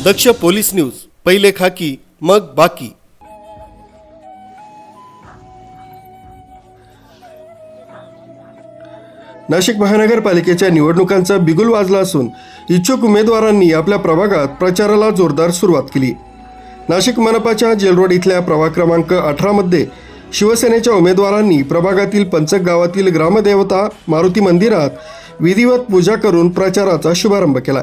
दक्ष police news, पहिले खाकी मग बाकी। नाशिक महानगरपालिकेच्या निवडणुकांचा बिगुल वाजला असून इच्छुक उमेदवारांनी आपल्या प्रभागात प्रचाराला जोरदार सुरुवात केली। नाशिक मनपाच्या जेल रोड इथल्या प्रभाग क्रमांक 18 मध्ये शिवसेनेच्या उमेदवारांनी प्रभागातील पंचक गावातील ग्रामदेवता मारुती मंदिरात विधिवत पूजा करून प्रचाराचा शुभारंभ केला।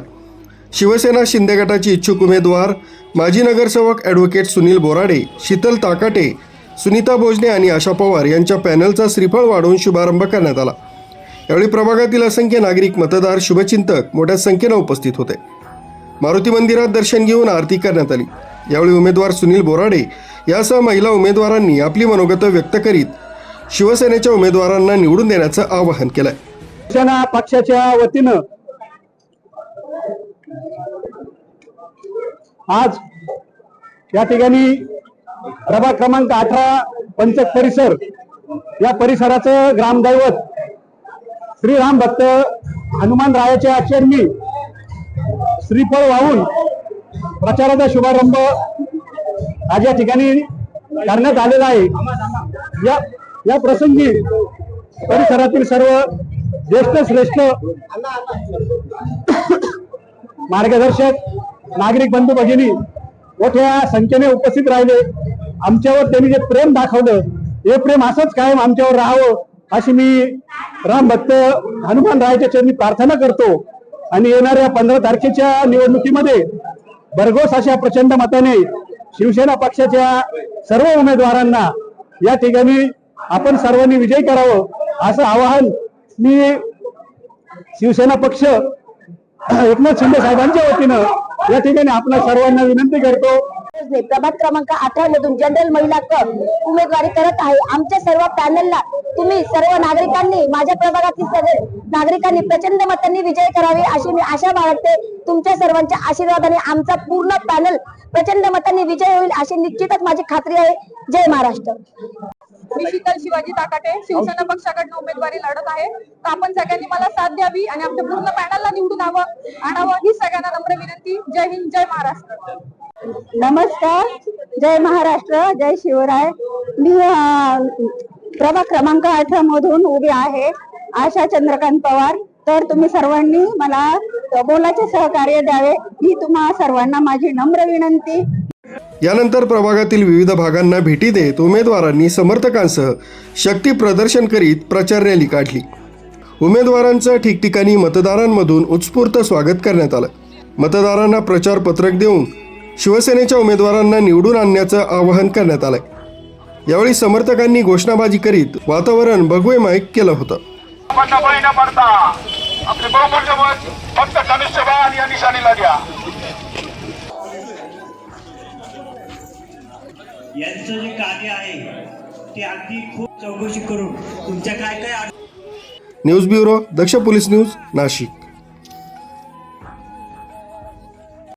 शिवसेना शिंदे गटाचे इच्छुक उमेदवार माजी नगरसेवक ॲडव्होकेट सुनील बोराडे, शीतल ताकाटे, सुनीता भोजने आणि आशा पवार यांच्या पॅनलचा श्रीफळ वाढवून शुभारंभ करण्यात आला। यावेळी प्रभागातील असंख्य नागरिक, मतदार, शुभचिंतक मोठ्या संख्येने उपस्थित होते। मारुती मंदिरात दर्शन घेऊन आरती करण्यात आली। यावेळी उमेदवार सुनील बोराडे यासह महिला उमेदवारांनी आपली मनोगत व्यक्त करीत शिवसेनेच्या उमेदवारांना निवडून देण्याचं आवाहन केलं। शिवसेना पक्षाच्या वतीनं आज या ठिकाणी प्रभाग क्रमांक 18 पंचक परिसर या परिसराचं ग्रामदैवत श्रीराम भक्त हनुमान रायाच्या चरणी श्रीफळ वाहून प्रचाराचा शुभारंभ आज या ठिकाणी करण्यात आलेला आहे। या प्रसंगी परिसरातील सर्व ज्येष्ठ श्रेष्ठ मार्गदर्शक नागरिक बंधू भगिनी मोठ्या संख्येने उपस्थित राहिले। आमच्यावर त्यांनी जे प्रेम दाखवलं हे प्रेम असंच कायम आमच्यावर राहावं अशी मी राम भक्त हनुमान रायाच्या चरणी प्रार्थना करतो। आणि येणाऱ्या 15 तारखेच्या निवडणुकीमध्ये भरघोस अशा प्रचंड मताने शिवसेना पक्षाच्या सर्व उमेदवारांना या ठिकाणी आपण सर्वांनी विजयी करावं असं आवाहन मी शिवसेना पक्ष एकनाथ शिंदे साहेबांच्या वतीनं या ठिकाणी आपल्या सर्वांना विनंती करतो। प्रभाग क्रमांक 18 मधून जनरल महिला कप उमेदवारी करत आहे। आमच्या सर्व पॅनलला तुम्ही सर्व नागरिकांनी, माझ्या प्रभागातील सर्व नागरिकांनी प्रचंड मतांनी विजय करावे अशी मी आशा बाळगते। तुमच्या सर्वांच्या आशीर्वादाने आमचा पूर्ण पॅनल प्रचंड मतांनी विजय होईल अशी निश्चितच माझी खात्री आहे। जय महाराष्ट्र। मी शीतल शिवाजी ताकाटे शिवसेना पक्षाकडून उमेदवारी लढत आहे। तर आपण सगळ्यांनी मला साथ द्यावी आणि आमच्या पूर्ण पॅनलला निवडून आणावं ही सगळ्यांना नम्र विनंती। जय हिंद, जय महाराष्ट्र। नमस्कार, जय महाराष्ट्र, जय शिवराय। मी प्रभाग क्रमांक 18 मधून उभी आहे, आशा चंद्रकांत पवार। तर तुम्ही सर्वांनी मला बोलाचे सहकार्य द्यावे ही तुम्हा सर्वांना माझी नम्र विनंती। यानंतर प्रभागातील विविध भागांना भेटी देत उमेदवारांनी समर्थकांसह शक्ती प्रदर्शन करीत प्रचार रॅली काढली। उमेदवारांचं ठिकठिकाणी मतदारांमधून उत्स्फूर्त स्वागत करण्यात आलं। मतदारांना प्रचार पत्रक देऊन शिवसेनेच्या उमेदवारांना निवडून आणण्याचं आवाहन करण्यात आलंय। यावेळी समर्थकांनी घोषणाबाजी करीत वातावरण भगवेमय केलं होतं। फक्त धनुष्यबाण या निशाणीला द्या। यांचं जे कार्य आहे ते अगदी खूप चौकशी करून तुमच्या काय न्यूज ब्युरो, दक्ष पोलीस न्यूज, नाशिक।